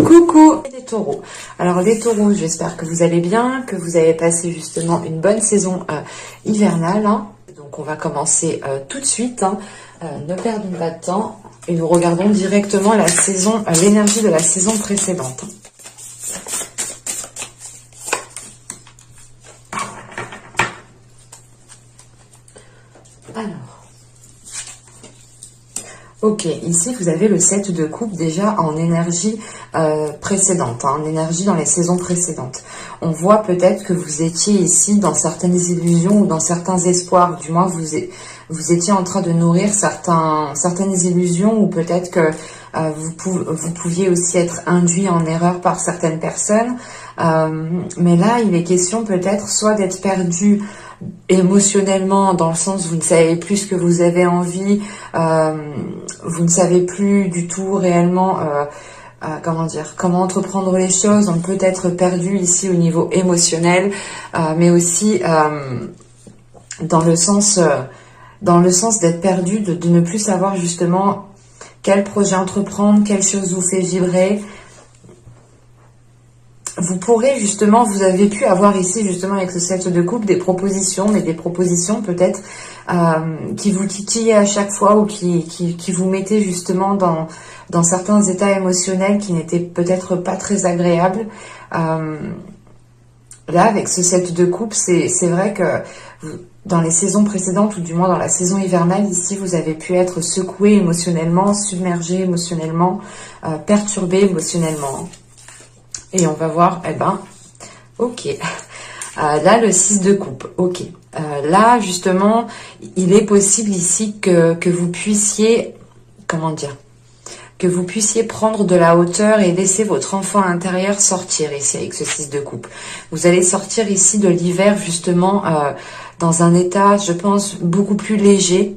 Coucou les taureaux. Alors les taureaux, j'espère que vous allez bien, que vous avez passé justement une bonne saison hivernale. Hein. Donc on va commencer tout de suite, hein. Ne perdons pas de temps et nous regardons directement la saison, l'énergie de la saison précédente. Alors. Ok, ici vous avez le 7 de coupe déjà en énergie précédente, hein, en énergie dans les saisons précédentes. On voit peut-être que vous étiez ici dans certaines illusions ou dans certains espoirs, du moins vous étiez en train de nourrir certaines illusions ou peut-être que vous pouviez aussi être induit en erreur par certaines personnes. Mais là, il est question peut-être soit d'être perdu émotionnellement, dans le sens où vous ne savez plus ce que vous avez envie, vous ne savez plus du tout réellement comment entreprendre les choses. On peut être perdu ici au niveau émotionnel, mais aussi dans le sens d'être perdu, de ne plus savoir justement quel projet entreprendre, quelle chose vous fait vibrer. Vous pourrez justement, vous avez pu avoir ici justement avec ce 7 de coupe des propositions, mais des propositions peut-être qui vous titillaient à chaque fois ou qui vous mettaient justement dans certains états émotionnels qui n'étaient peut-être pas très agréables. Là, avec ce 7 de coupe, c'est vrai que dans les saisons précédentes, ou du moins dans la saison hivernale, ici, vous avez pu être secoué émotionnellement, submergé émotionnellement, perturbé émotionnellement. Et on va voir, ok. Là, le 6 de coupe, ok. Là, justement, il est possible ici que vous puissiez, que vous puissiez prendre de la hauteur et laisser votre enfant intérieur sortir ici avec ce 6 de coupe. Vous allez sortir ici de l'hiver, justement, dans un état, je pense, beaucoup plus léger,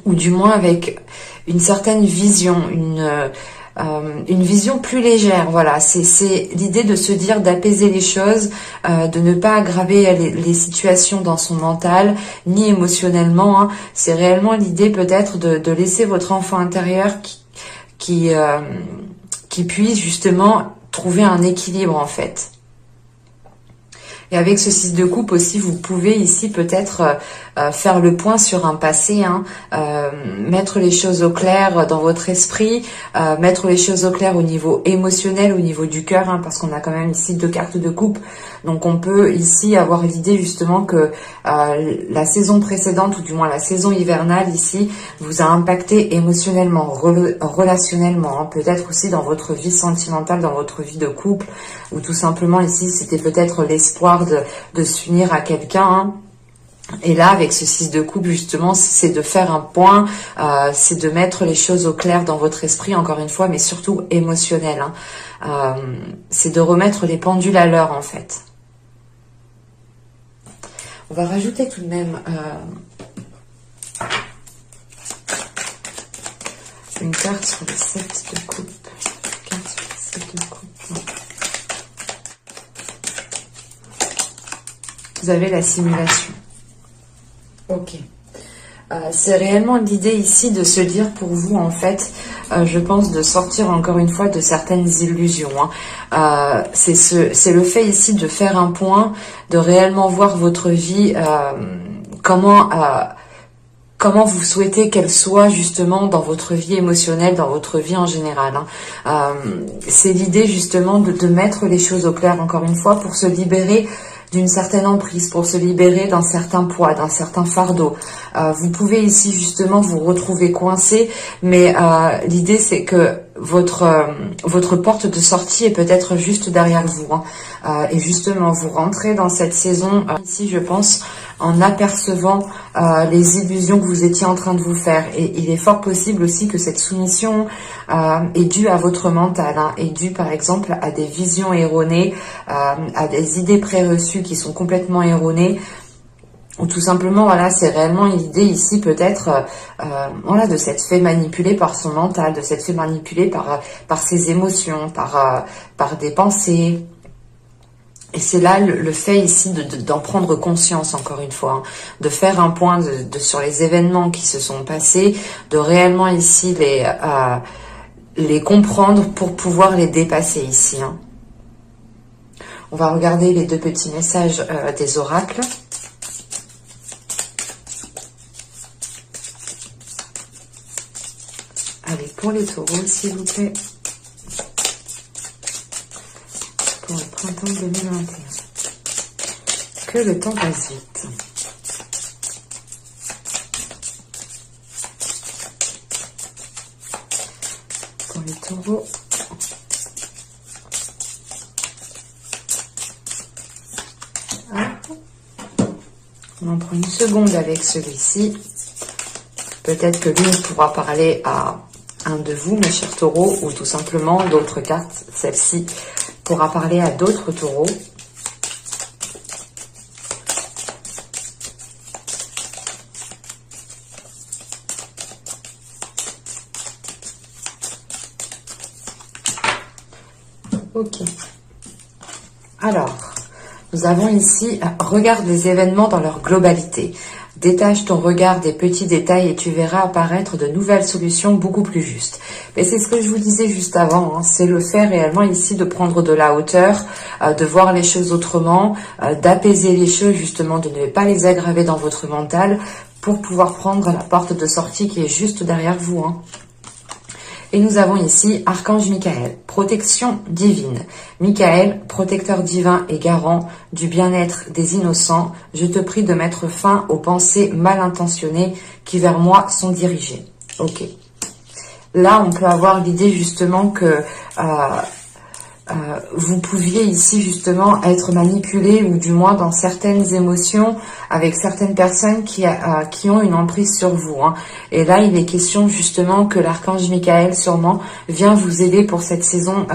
ou du moins avec une certaine vision, une vision plus légère. Voilà, c'est l'idée de se dire, d'apaiser les choses, de ne pas aggraver les situations dans son mental ni émotionnellement, hein. C'est réellement l'idée peut-être de laisser votre enfant intérieur qui puisse justement trouver un équilibre en fait. Et avec ce 6 de coupe aussi, vous pouvez ici peut-être faire le point sur un passé, hein, mettre les choses au clair dans votre esprit, mettre les choses au clair au niveau émotionnel, au niveau du cœur, hein, parce qu'on a quand même ici 2 cartes de coupe. Donc on peut ici avoir l'idée justement que la saison précédente, ou du moins la saison hivernale ici, vous a impacté émotionnellement, relationnellement, hein, peut-être aussi dans votre vie sentimentale, dans votre vie de couple, ou tout simplement ici c'était peut-être l'espoir de s'unir à quelqu'un, hein. Et là, avec ce 6 de coupe, justement, c'est de faire un point, c'est de mettre les choses au clair dans votre esprit, encore une fois, mais surtout émotionnel, hein. C'est de remettre les pendules à l'heure, en fait. On va rajouter tout de même une carte sur le 7 de coupe. Carte sur le 7 de coupe. Vous avez la simulation. Ok. C'est réellement l'idée ici de se dire pour vous, en fait, je pense, de sortir encore une fois de certaines illusions, hein. C'est le fait ici de faire un point, de réellement voir votre vie, comment vous souhaitez qu'elle soit justement dans votre vie émotionnelle, dans votre vie en général, hein. C'est l'idée justement de mettre les choses au clair, encore une fois, pour se libérer d'une certaine emprise, pour se libérer d'un certain poids, d'un certain fardeau. Vous pouvez ici justement vous retrouver coincé, mais l'idée c'est que votre porte de sortie est peut-être juste derrière vous, hein. Et justement vous rentrez dans cette saison ici, je pense, en apercevant les illusions que vous étiez en train de vous faire. Et il est fort possible aussi que cette soumission est due à votre mental, hein, est due par exemple à des visions erronées, à des idées préreçues qui sont complètement erronées, ou tout simplement, voilà, c'est réellement l'idée ici peut-être voilà, de s'être fait manipuler par son mental, de s'être fait manipuler par ses émotions, par des pensées. Et c'est là le fait ici d'en prendre conscience, encore une fois, hein, de faire un point sur les événements qui se sont passés, de réellement ici les comprendre pour pouvoir les dépasser ici. Hein. On va regarder les 2 petits messages des oracles. Allez, pour les taureaux, s'il vous plaît. Pour le printemps 2021. Que le temps passe vite. Pour les taureaux. On en prend une seconde avec celui-ci. Peut-être que lui pourra parler à un de vous, mes chers taureaux, ou tout simplement d'autres cartes. Celle-ci pourra parler à d'autres taureaux. Ok. Alors, nous avons ici, regarde les événements dans leur globalité. Détache ton regard des petits détails et tu verras apparaître de nouvelles solutions beaucoup plus justes. Mais c'est ce que je vous disais juste avant, hein, c'est le fait réellement ici de prendre de la hauteur, de voir les choses autrement, d'apaiser les choses justement, de ne pas les aggraver dans votre mental pour pouvoir prendre la porte de sortie qui est juste derrière vous. Hein. Et nous avons ici Archange Michael, protection divine. Michael, protecteur divin et garant du bien-être des innocents, je te prie de mettre fin aux pensées mal intentionnées qui vers moi sont dirigées. Ok. Là, on peut avoir l'idée justement que vous pouviez ici justement être manipulé ou du moins dans certaines émotions avec certaines personnes qui ont une emprise sur vous. Hein. Et là, il est question justement que l'archange Michael sûrement vient vous aider pour cette saison.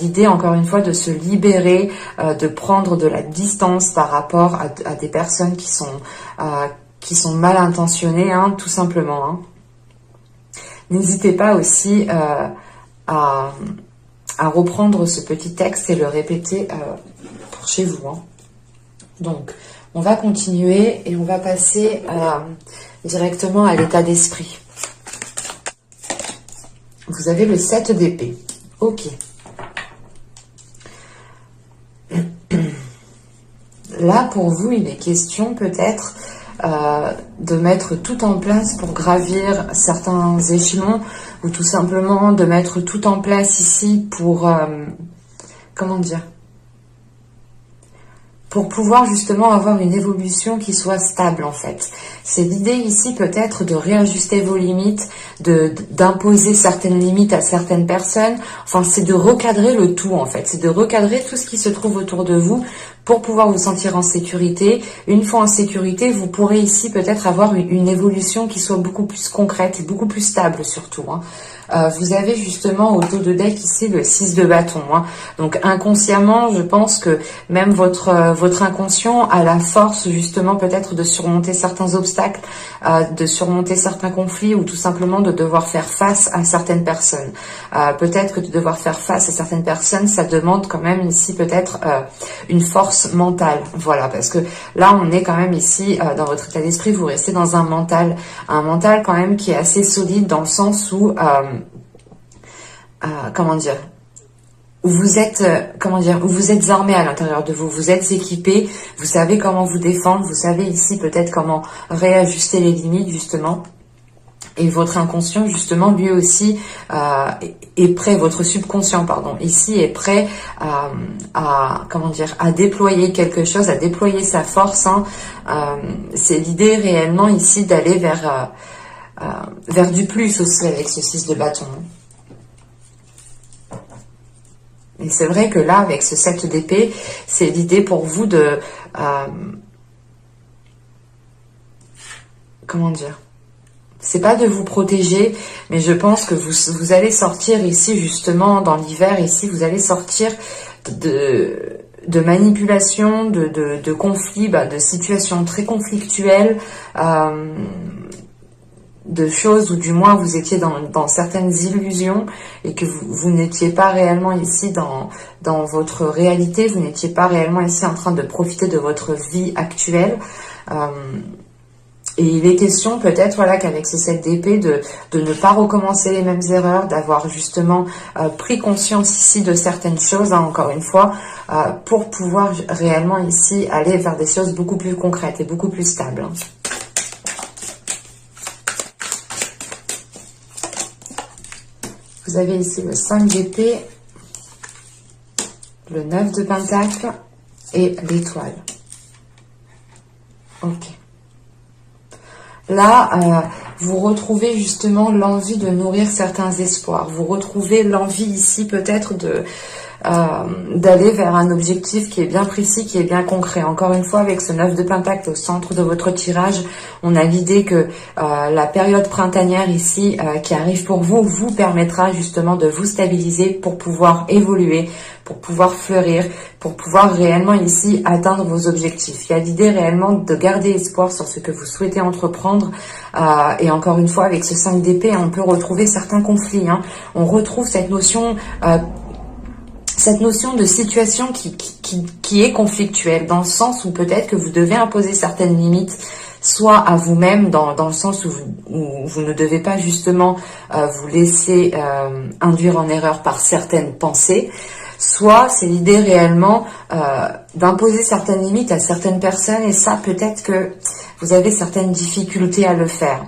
L'idée, encore une fois, de se libérer, de prendre de la distance par rapport à des personnes qui sont mal intentionnées, hein, tout simplement. Hein. N'hésitez pas aussi à reprendre ce petit texte et le répéter pour chez vous. Hein. Donc, on va continuer et on va passer directement à l'état d'esprit. Vous avez le 7 d'épée. Ok. Là, pour vous, il est question peut-être de mettre tout en place pour gravir certains échelons ou tout simplement de mettre tout en place ici pour, comment dire, pour pouvoir justement avoir une évolution qui soit stable en fait. C'est l'idée ici peut-être de réajuster vos limites, d'imposer certaines limites à certaines personnes. Enfin, c'est de recadrer le tout en fait. C'est de recadrer tout ce qui se trouve autour de vous pour pouvoir vous sentir en sécurité. Une fois en sécurité, vous pourrez ici peut-être avoir une évolution qui soit beaucoup plus concrète et beaucoup plus stable surtout. Hein. Vous avez justement au dos de deck ici le 6 de bâton. Hein. Donc inconsciemment, je pense que même votre inconscient a la force justement peut-être de surmonter certains obstacles, de surmonter certains conflits ou tout simplement de devoir faire face à certaines personnes. Peut-être que de devoir faire face à certaines personnes, ça demande quand même ici peut-être une force mentale. Voilà, parce que là on est quand même ici dans votre état d'esprit, vous restez dans un mental quand même qui est assez solide dans le sens où comment dire, où vous êtes où vous êtes armé à l'intérieur de vous, vous êtes équipé, vous savez comment vous défendre, vous savez ici peut-être comment réajuster les limites justement. Et votre inconscient, justement, lui aussi est prêt, votre subconscient, pardon, ici est prêt comment dire, à déployer quelque chose, à déployer sa force. Hein. C'est l'idée réellement ici d'aller vers du plus aussi avec ce 6 de bâton. Et c'est vrai que là, avec ce 7 d'épée, c'est l'idée pour vous de... comment dire, c'est pas de vous protéger, mais je pense que vous allez sortir ici, justement, dans l'hiver, ici, vous allez sortir de manipulation, de conflits, de situations très conflictuelles, de choses où du moins vous étiez dans certaines illusions et que vous n'étiez pas réellement ici dans votre réalité, vous n'étiez pas réellement ici en train de profiter de votre vie actuelle. Et il est question peut-être voilà, qu'avec ce 7 d'épée, de ne pas recommencer les mêmes erreurs, d'avoir justement pris conscience ici de certaines choses, hein, encore une fois, pour pouvoir réellement ici aller vers des choses beaucoup plus concrètes et beaucoup plus stables. Hein. Vous avez ici le 5 d'épée, le 9 de pentacle et l'étoile. Ok. Là, vous retrouvez justement l'envie de nourrir certains espoirs. Vous retrouvez l'envie ici peut-être de d'aller vers un objectif qui est bien précis, qui est bien concret. Encore une fois, avec ce 9 de pentacle au centre de votre tirage, on a l'idée que la période printanière ici qui arrive pour vous, vous permettra justement de vous stabiliser pour pouvoir évoluer, pour pouvoir fleurir, pour pouvoir réellement ici atteindre vos objectifs. Il y a l'idée réellement de garder espoir sur ce que vous souhaitez entreprendre. Et encore une fois, avec ce 5 d'épée, on peut retrouver certains conflits. Hein. On retrouve cette notion de situation qui est conflictuelle, dans le sens où peut-être que vous devez imposer certaines limites, soit à vous-même, dans le sens où vous ne devez pas justement vous laisser induire en erreur par certaines pensées, soit c'est l'idée réellement d'imposer certaines limites à certaines personnes, et ça peut-être que vous avez certaines difficultés à le faire.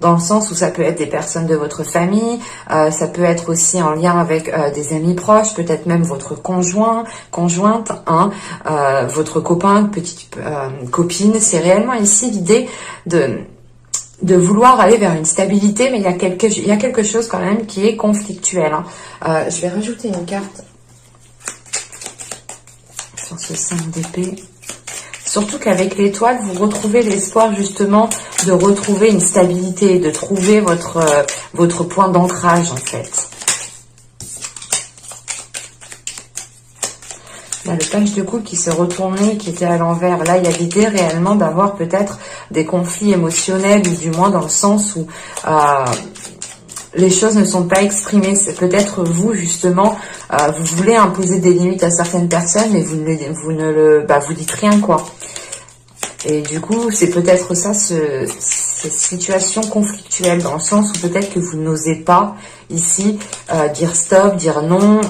Dans le sens où ça peut être des personnes de votre famille, ça peut être aussi en lien avec des amis proches, peut-être même votre conjointe, hein, votre copain, petite copine. C'est réellement ici l'idée de vouloir aller vers une stabilité, mais il y a quelque chose quand même qui est conflictuel. Hein. Je vais rajouter une carte sur ce 5 d'épée. Surtout qu'avec l'étoile, vous retrouvez l'espoir justement de retrouver une stabilité, de trouver votre point d'ancrage en fait. Là, le page de coupe qui s'est retourné, qui était à l'envers. Là, il y a l'idée réellement d'avoir peut-être des conflits émotionnels, ou du moins dans le sens où les choses ne sont pas exprimées. C'est peut-être vous, justement, vous voulez imposer des limites à certaines personnes, mais vous dites rien, quoi. Et du coup, c'est peut-être ça, cette situation conflictuelle, dans le sens où peut-être que vous n'osez pas, ici, dire stop, dire non.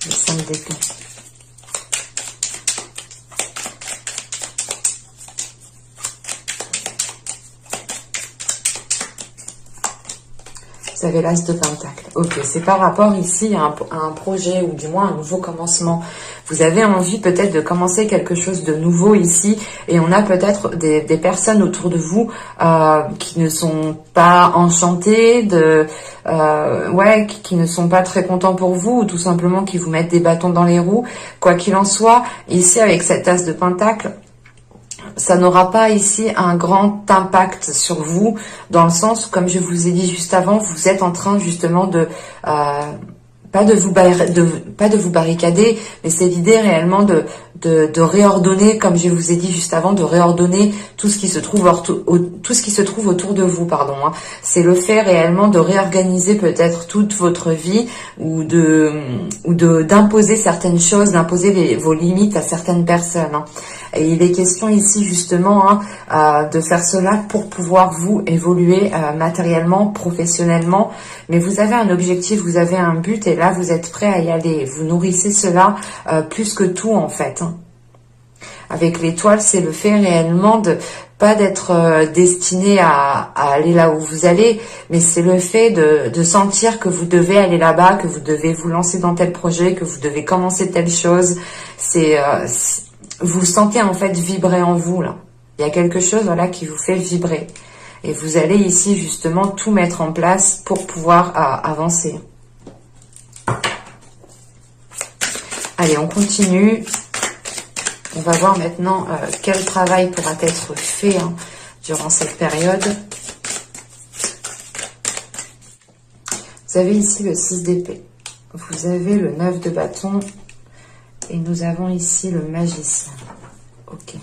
Le 5 d'épée. Vous avez l'as de pentacle. Ok, c'est par rapport ici à un projet, ou du moins un nouveau commencement. Vous avez envie peut-être de commencer quelque chose de nouveau ici, et on a peut-être des personnes autour de vous qui ne sont pas enchantées, qui ne sont pas très contents pour vous, ou tout simplement qui vous mettent des bâtons dans les roues. Quoi qu'il en soit, ici avec cette as de pentacle, ça n'aura pas ici un grand impact sur vous, dans le sens où, comme je vous ai dit juste avant, vous êtes en train justement de pas de vous barricader, mais c'est l'idée réellement de réordonner, comme je vous ai dit juste avant, de réordonner tout ce qui se trouve autour de vous, pardon. Hein. C'est le fait réellement de réorganiser peut-être toute votre vie, ou d'imposer certaines choses, d'imposer vos limites à certaines personnes. Hein. Et il est question ici justement de faire cela pour pouvoir vous évoluer matériellement, professionnellement. Mais vous avez un objectif, vous avez un but, et là vous êtes prêt à y aller. Vous nourrissez cela plus que tout en fait. Hein. Avec l'étoile, c'est le fait réellement de pas d'être destiné à aller là où vous allez, mais c'est le fait de sentir que vous devez aller là-bas, que vous devez vous lancer dans tel projet, que vous devez commencer telle chose. Vous sentez en fait vibrer en vous là. Il y a quelque chose voilà qui vous fait vibrer. Et vous allez ici justement tout mettre en place pour pouvoir avancer. Allez, on continue. On va voir maintenant quel travail pourra être fait durant cette période. Vous avez ici le 6 d'épée. Vous avez le 9 de bâton. Et nous avons ici le magicien. Ok.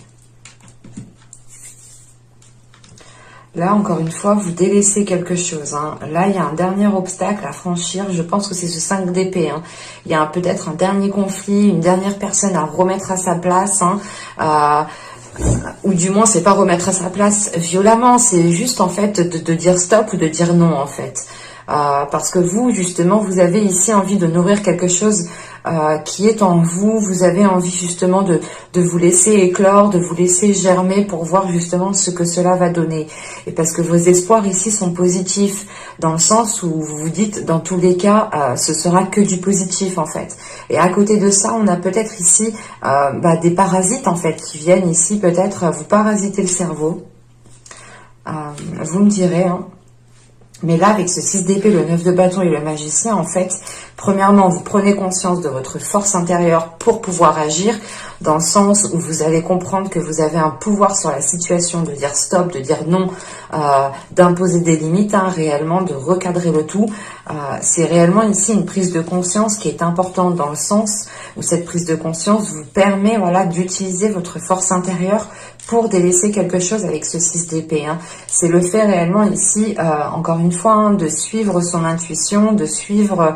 Là, encore une fois, vous délaissez quelque chose. Hein. Là, il y a un dernier obstacle à franchir. Je pense que c'est ce 5 d'épée. Hein. Il y a peut-être un dernier conflit, une dernière personne à remettre à sa place. Hein. Ou du moins, c'est pas remettre à sa place violemment. C'est juste, en fait, de dire stop ou de dire non, en fait. Parce que vous, justement, vous avez ici envie de nourrir quelque chose qui est en vous. Vous avez envie justement de vous laisser éclore, de vous laisser germer pour voir justement ce que cela va donner. Et parce que vos espoirs ici sont positifs, dans le sens où vous vous dites, dans tous les cas, ce sera que du positif en fait. Et à côté de ça, on a peut-être ici des parasites en fait, qui viennent ici peut-être vous parasiter le cerveau. Vous me direz, hein. Mais là, avec ce 6 d'épée, le 9 de bâton et le magicien, en fait, premièrement, vous prenez conscience de votre force intérieure pour pouvoir agir, dans le sens où vous allez comprendre que vous avez un pouvoir sur la situation, de dire stop, de dire non, d'imposer des limites, hein, réellement, de recadrer le tout. C'est réellement ici une prise de conscience qui est importante dans le sens où cette prise de conscience vous permet, voilà, d'utiliser votre force intérieure pour délaisser quelque chose avec ce 6 d'épée. Hein. C'est le fait réellement ici, encore une fois, hein, de suivre son intuition, de suivre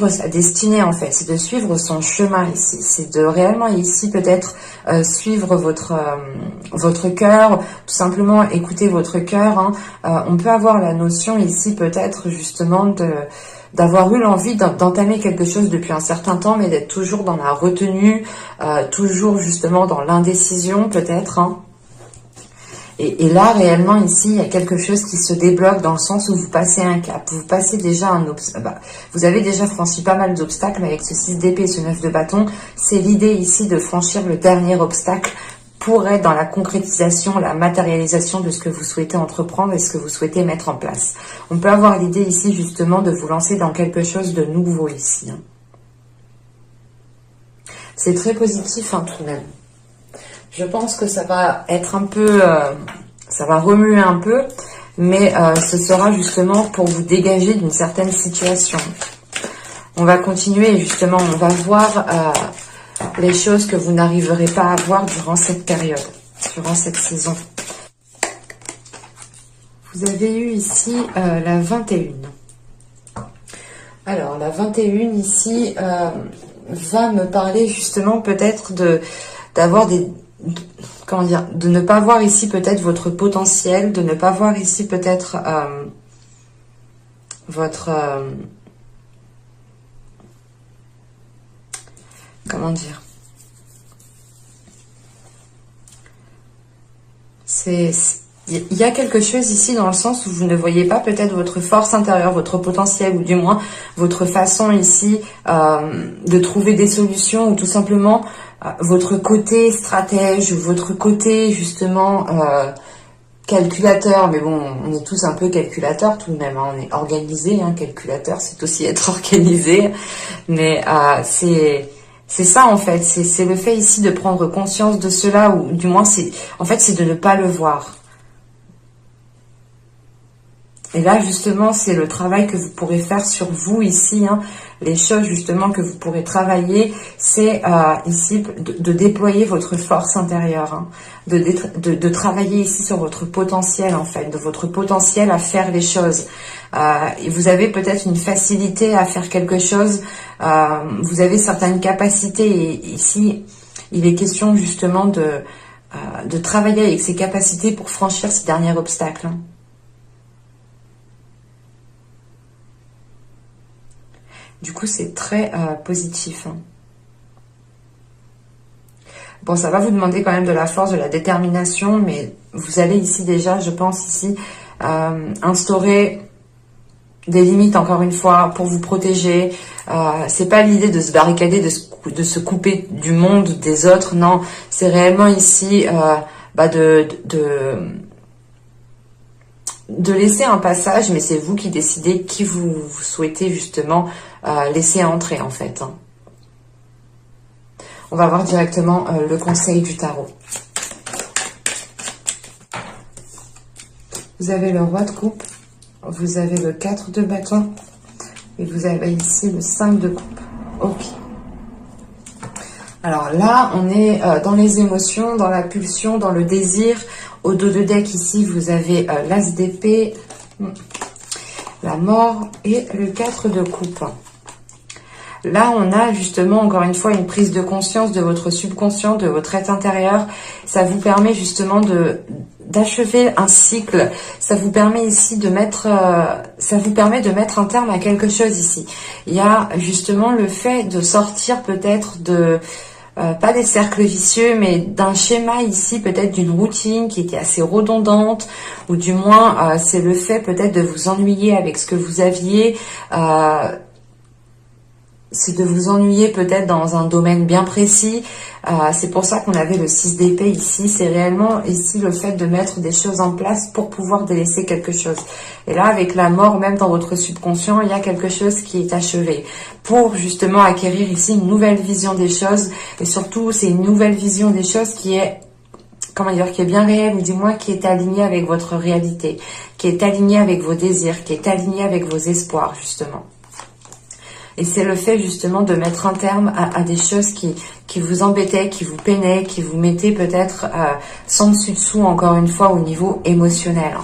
sa destinée en fait, c'est de suivre son chemin ici, c'est de réellement ici peut-être suivre votre cœur, tout simplement écouter votre cœur. Hein. On peut avoir la notion ici peut-être justement d'avoir eu l'envie d'entamer quelque chose depuis un certain temps, mais d'être toujours dans la retenue, toujours justement dans l'indécision peut-être. Hein. Et là, réellement, ici, il y a quelque chose qui se débloque dans le sens où vous passez un cap. Vous passez déjà un obstacle. Vous avez déjà franchi pas mal d'obstacles, mais avec ce 6 d'épée et ce 9 de bâton, c'est l'idée ici de franchir le dernier obstacle pour être dans la concrétisation, la matérialisation de ce que vous souhaitez entreprendre et ce que vous souhaitez mettre en place. On peut avoir l'idée ici, justement, de vous lancer dans quelque chose de nouveau ici. Hein. C'est très positif, hein, tout de même. Je pense que ça va être un peu, ça va remuer un peu, mais ce sera justement pour vous dégager d'une certaine situation. On va continuer justement, on va voir les choses que vous n'arriverez pas à voir durant cette période, durant cette saison. Vous avez eu ici la 21. Alors, la 21 ici va me parler justement peut-être d'avoir des... Comment dire, de ne pas voir ici peut-être votre potentiel, de ne pas voir ici peut-être votre... comment dire, il y a quelque chose ici dans le sens où vous ne voyez pas peut-être votre force intérieure, votre potentiel, ou du moins votre façon ici de trouver des solutions, ou tout simplement votre côté stratège, ou votre côté justement calculateur. Mais bon, on est tous un peu calculateurs tout de même, hein. On est organisé, hein. Calculateur, c'est aussi être organisé, mais c'est ça en fait, c'est le fait ici de prendre conscience de cela, ou du moins c'est de ne pas le voir. Et là, justement, c'est le travail que vous pourrez faire sur vous ici. Hein. Les choses, justement, que vous pourrez travailler, c'est ici de déployer votre force intérieure. Hein. De travailler ici sur votre potentiel, en fait. De votre potentiel à faire les choses. Et vous avez peut-être une facilité à faire quelque chose. Vous avez certaines capacités. Et ici, il est question, justement, de travailler avec ces capacités pour franchir ces derniers obstacles. Hein. Du coup, c'est très positif. Hein. Bon, ça va vous demander quand même de la force, de la détermination, mais vous allez ici déjà, je pense ici, instaurer des limites, encore une fois, pour vous protéger. C'est pas l'idée de se barricader, de se couper du monde, des autres, non. C'est réellement ici de laisser un passage, mais c'est vous qui décidez qui vous souhaitez justement laisser entrer en fait. Hein. On va voir directement le conseil du tarot. Vous avez le roi de coupe, vous avez le 4 de bâton et vous avez ici le 5 de coupe. Ok. Alors là, on est dans les émotions, dans la pulsion, dans le désir. Au dos de deck, ici, vous avez l'As d'épée, la mort et le 4 de coupe. Là, on a justement, encore une fois, une prise de conscience de votre subconscient, de votre être intérieur. Ça vous permet justement d'achever un cycle. Ça vous permet ici de mettre, un terme à quelque chose ici. Il y a justement le fait de sortir peut-être de, pas des cercles vicieux, mais d'un schéma ici, peut-être d'une routine qui était assez redondante, ou du moins, c'est le fait peut-être de vous ennuyer avec ce que vous aviez, c'est de vous ennuyer peut-être dans un domaine bien précis. C'est pour ça qu'on avait le 6 d'épée ici. C'est réellement ici le fait de mettre des choses en place pour pouvoir délaisser quelque chose. Et là, avec la mort, même dans votre subconscient, il y a quelque chose qui est achevé. Pour justement acquérir ici une nouvelle vision des choses. Et surtout, c'est une nouvelle vision des choses qui est, comment dire, qui est bien réelle, ou du moins qui est alignée avec votre réalité, qui est alignée avec vos désirs, qui est alignée avec vos espoirs, justement. Et c'est le fait justement de mettre un terme à des choses qui vous embêtaient, qui vous peinaient, qui vous mettaient peut-être sans dessus-dessous, encore une fois, au niveau émotionnel.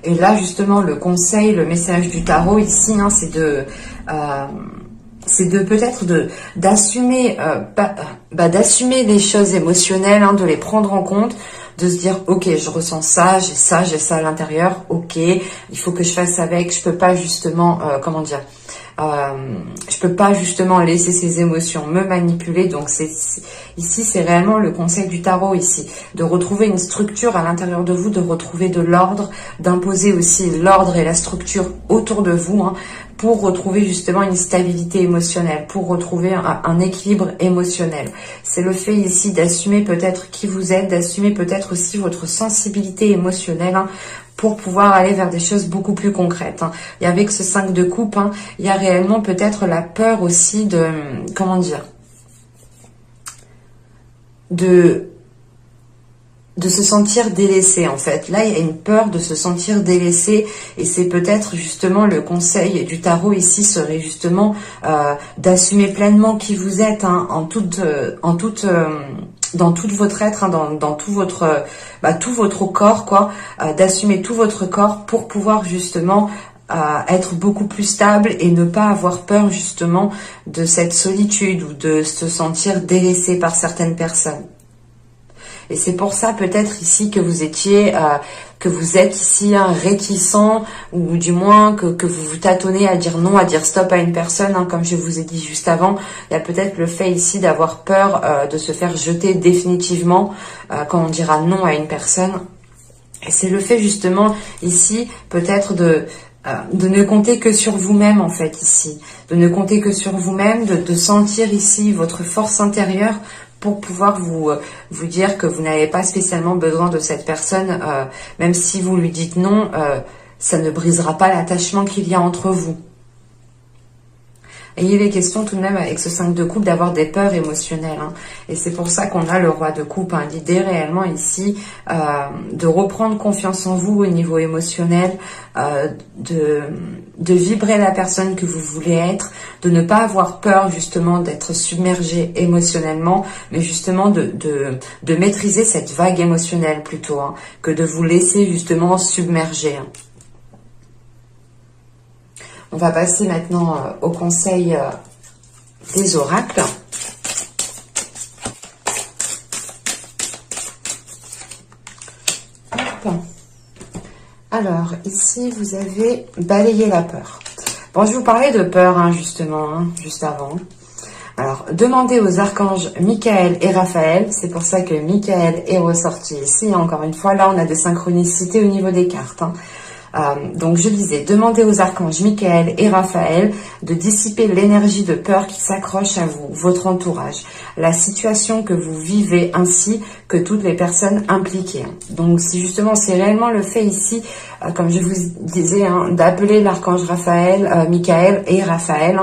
Et là, justement, le conseil, le message du tarot ici, c'est de peut-être d'assumer d'assumer les choses émotionnelles, de les prendre en compte, de se dire, ok, je ressens ça, j'ai ça à l'intérieur, ok, il faut que je fasse avec, je peux pas justement, je peux pas justement laisser ces émotions me manipuler. Donc ici, c'est réellement le conseil du tarot ici, de retrouver une structure à l'intérieur de vous, de retrouver de l'ordre, d'imposer aussi l'ordre et la structure autour de vous, pour retrouver justement une stabilité émotionnelle, pour retrouver un équilibre émotionnel. C'est le fait ici d'assumer peut-être qui vous êtes, d'assumer peut-être aussi votre sensibilité émotionnelle, pour pouvoir aller vers des choses beaucoup plus concrètes. Et avec ce 5 de coupe, il y a réellement peut-être la peur aussi de, comment dire, de se sentir délaissé en fait. Là, il y a une peur de se sentir délaissé, et c'est peut-être justement le conseil du tarot ici serait justement d'assumer pleinement qui vous êtes, dans tout votre être, dans tout votre corps, quoi, d'assumer tout votre corps pour pouvoir justement être beaucoup plus stable et ne pas avoir peur justement de cette solitude ou de se sentir délaissé par certaines personnes. Et c'est pour ça peut-être ici que vous étiez, que vous êtes ici réticent, ou du moins que vous vous tâtonnez à dire non, à dire stop à une personne, comme je vous ai dit juste avant. Il y a peut-être le fait ici d'avoir peur de se faire jeter définitivement quand on dira non à une personne. Et c'est le fait justement ici peut-être de ne compter que sur vous-même en fait ici. De ne compter que sur vous-même, de sentir ici votre force intérieure, pour pouvoir vous dire que vous n'avez pas spécialement besoin de cette personne, même si vous lui dites non, ça ne brisera pas l'attachement qu'il y a entre vous. Et il est question tout de même avec ce 5 de coupe d'avoir des peurs émotionnelles. Et c'est pour ça qu'on a le roi de coupe. L'idée réellement ici, de reprendre confiance en vous au niveau émotionnel, de vibrer la personne que vous voulez être, de ne pas avoir peur justement d'être submergé émotionnellement, mais justement de maîtriser cette vague émotionnelle plutôt, que de vous laisser justement submerger. On va passer maintenant au conseil des oracles. Hop. Alors, ici, vous avez balayé la peur. Bon, je vous parlais de peur, justement, juste avant. Alors, demandez aux archanges Michael et Raphaël. C'est pour ça que Michael est ressorti ici. Encore une fois, là, on a des synchronicités au niveau des cartes. Donc je disais, demandez aux archanges Michael et Raphaël de dissiper l'énergie de peur qui s'accroche à vous, votre entourage, la situation que vous vivez ainsi que toutes les personnes impliquées. Donc c'est réellement le fait ici, comme je vous disais, d'appeler l'archange Raphaël, Michael et Raphaël,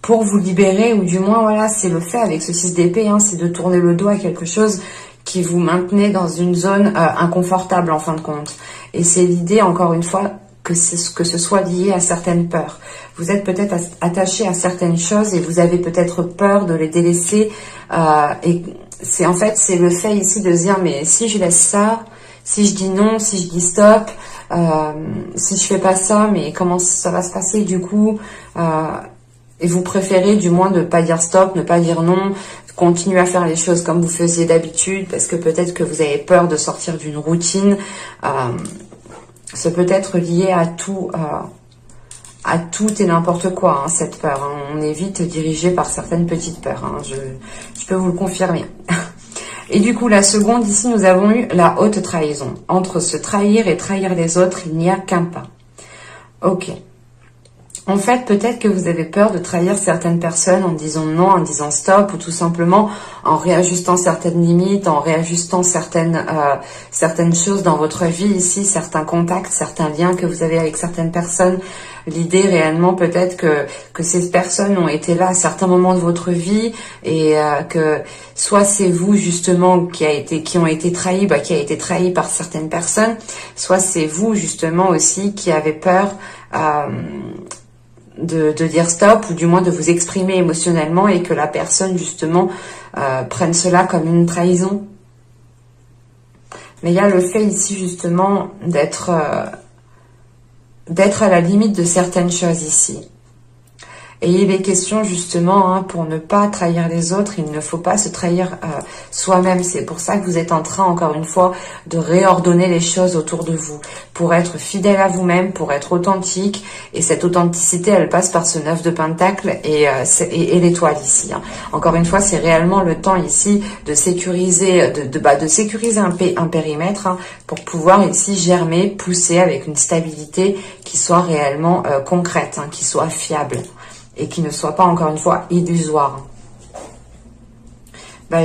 pour vous libérer, ou du moins voilà, c'est le fait avec ce 6 d'épée, c'est de tourner le dos à quelque chose qui vous maintenait dans une zone inconfortable en fin de compte. Et c'est l'idée, encore une fois, que ce soit lié à certaines peurs. Vous êtes peut-être attaché à certaines choses et vous avez peut-être peur de les délaisser. Et c'est en fait, c'est le fait ici de se dire, mais si je laisse ça, si je dis non, si je dis stop, si je fais pas ça, mais comment ça va se passer du coup et vous préférez du moins ne pas dire stop, ne pas dire non, continuer à faire les choses comme vous faisiez d'habitude, parce que peut-être que vous avez peur de sortir d'une routine. C'est peut-être lié à tout et n'importe quoi, hein, cette peur. Hein. On est vite dirigé par certaines petites peurs. Hein. Je peux vous le confirmer. Et du coup, la seconde, ici, nous avons eu la haute trahison. Entre se trahir et trahir les autres, il n'y a qu'un pas. Ok. En fait, peut-être que vous avez peur de trahir certaines personnes en disant non, en disant stop, ou tout simplement en réajustant certaines limites, en réajustant certaines choses dans votre vie ici, certains contacts, certains liens que vous avez avec certaines personnes. L'idée réellement peut-être que ces personnes ont été là à certains moments de votre vie et que soit c'est vous justement qui ont été trahis, qui a été trahi par certaines personnes, soit c'est vous justement aussi qui avez peur de dire stop ou du moins de vous exprimer émotionnellement et que la personne justement prenne cela comme une trahison. Mais il y a le fait ici justement d'être à la limite de certaines choses ici. Et il est question justement, pour ne pas trahir les autres, il ne faut pas se trahir soi-même. C'est pour ça que vous êtes en train, encore une fois, de réordonner les choses autour de vous. Pour être fidèle à vous-même, pour être authentique. Et cette authenticité, elle passe par ce 9 de Pentacle et l'étoile ici. Hein. Encore une fois, c'est réellement le temps ici de sécuriser, de sécuriser un périmètre pour pouvoir ici germer, pousser avec une stabilité qui soit réellement concrète, qui soit fiable. Et qui ne soit pas, encore une fois, illusoire.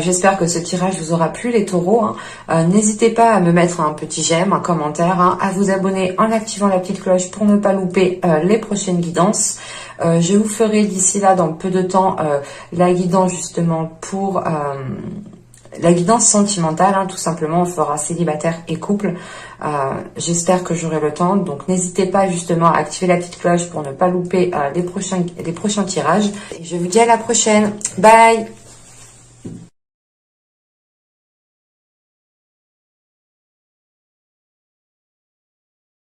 J'espère que ce tirage vous aura plu, les taureaux. N'hésitez pas à me mettre un petit j'aime, un commentaire, à vous abonner en activant la petite cloche pour ne pas louper les prochaines guidances. Je vous ferai d'ici là, dans peu de temps, la guidance justement pour... la guidance sentimentale, tout simplement, on fera célibataire et couple. J'espère que j'aurai le temps. Donc, n'hésitez pas justement à activer la petite cloche pour ne pas louper les prochains tirages. Et je vous dis à la prochaine. Bye!